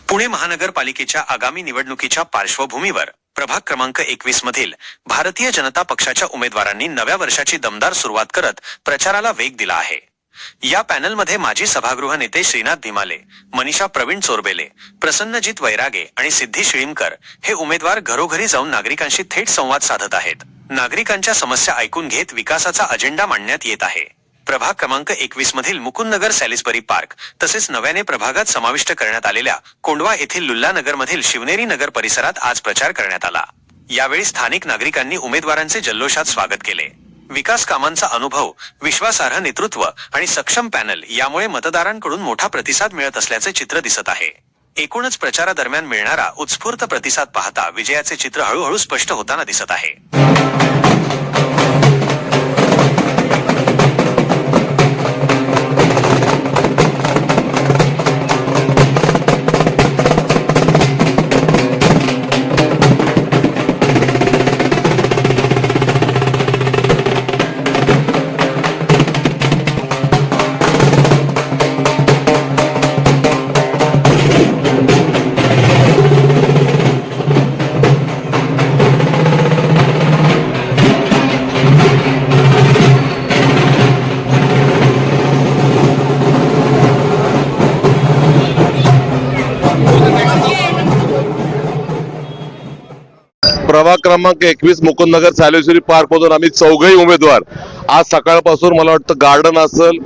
पुणे महानगरपालिकेच्या आगामी निवडणुकीच्या पार्श्वभूमीवर प्रभाग क्रमांक 21 मधील भारतीय जनता पक्षाच्या उमेदवारांनी नव्या वर्षाची दमदार सुरुवात करत प्रचाराला वेग दिला आहे। या पॅनलमध्ये माजी सभागृह नेते श्रीनाथ भिमाले, मनीषा प्रवीण चोरबेले, प्रसन्नजीत वैरागे आणि सिद्धी शिळीमकर हे उमेदवार घरोघरी जाऊन नागरिकांशी थेट संवाद साधत आहेत। नागरिकांच्या समस्या ऐकून घेत विकासाचा अजेंडा मांडण्यात येत आहे। प्रभाग क्रमांक 21 मधील मुकुंदनगर सॅलिसबरी पार्क तसेच नव्याने प्रभागात समाविष्ट करण्यात आलेल्या कोंडवा येथील लुल्लानगर मधील शिवनेरी नगर परिसरात आज प्रचार करण्यात आला। यावेळी स्थानिक नागरिकांनी उमेदवारांचे जल्लोषात स्वागत केले। विकास कामांचा अनुभव, विश्वासार्ह नेतृत्व आणि सक्षम पॅनल यामुळे मतदारांकडून मोठा प्रतिसाद मिळत असल्याचे चित्र दिसत आहे। एकूणच प्रचारादरम्यान मिळणारा उत्स्फूर्त प्रतिसाद पाहता विजयाचे चित्र हळूहळू स्पष्ट होताना दिसत आहे। प्रभाग क्रमांक 21 मुकुंदनगर सॅलिसबरी पार्क मधून आम्ही चौघही उमेदवार आज सकाळपासून मला वाटतं गार्डन असेल,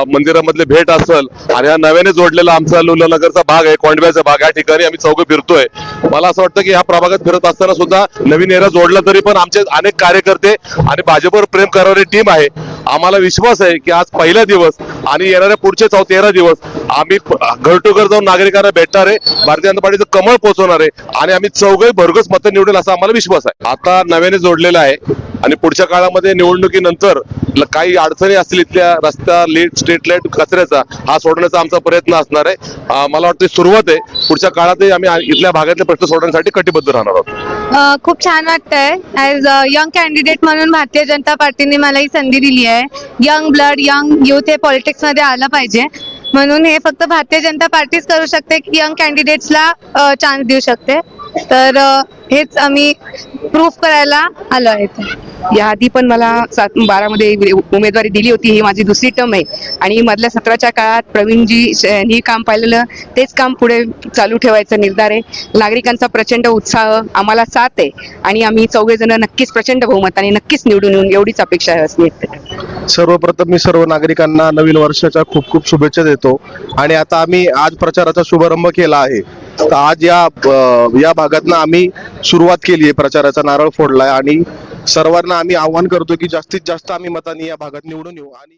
मंदिरामधले भेट असेल आणि हा नव्याने जोडलेला आमचा लुल्लानगरचा भाग आहे, कोंडव्याचा भाग, या ठिकाणी आम्ही चौघे फिरतोय। मला असं वाटतं की ह्या प्रभागात फिरत असताना सुद्धा नवीन एरा जोडला तरी पण आमचे अनेक कार्यकर्ते आणि भाजपवर प्रेम करणारी टीम आहे। आम्हाला विश्वास आहे की आज पहिला दिवस आणि येणाऱ्या पुढचे 13 दिवस आम्ही घर टू घर जाऊन नागरिकांना भेटणार आहे, भारतीय जनता पार्टीचं कमळ पोहोचवणार आहे आणि आम्ही चौघही भरघोस मतं निवडेल असा आम्हाला विश्वास आहे। आता नव्याने जोडलेला आहे आणि पुढच्या काळामध्ये निवडणुकीनंतर काही अडचणी असतील इथल्या रस्ता, स्ट्रीट लाईट, कचऱ्याचा हा सोडण्याचा आमचा प्रयत्न असणार आहे। मला वाटतं सुरुवात आहे, पुढच्या काळातही आम्ही इथल्या भागातले प्रश्न सोडवण्यासाठी कटिबद्ध राहणार आहोत। खूप छान वाटतंय ॲज यंग कॅन्डिडेट म्हणून भारतीय जनता पार्टीने मला ही संधी दिली आहे। यंग ब्लड, यंग युथ हे पॉलिटिक्स मध्ये आलं पाहिजे म्हणून हे फक्त भारतीय जनता पार्टीच करू शकते की यंग कॅन्डिडेट्सला चान्स देऊ शकते। तर हेच आम्ही प्रूफ करायला आलो आहे। याआधी पण मला 7-12 मध्ये उमेदवारी दिली होती, ही माझी दुसरी टर्म आहे आणि मधल्या सत्राच्या काळात प्रवीणजी काम पाहिलेलं तेच काम पुढे चालू ठेवायचा निर्धार आहे। नागरिकांचा प्रचंड उत्साह आम्हाला साथ आहे आणि आम्ही चौघे जण नक्कीच प्रचंड बहुमताने नक्कीच निवडून येऊन एवढीच अपेक्षा आहे। सर्वप्रथम मी सर्व नागरिकांना नवीन वर्षाच्या खूप खूप शुभेच्छा देतो आणि आता आम्ही आज प्रचाराचा शुभारंभ केला आहे। तर आज या भागातनं आम्ही सुरुवात केली आहे, प्रचाराचा नारळ फोडलाय आणि सर्वांना आम्ही आवाहन करतो की जास्तीत जास्त आम्ही मतांनी या भागात निवडून येऊ आणि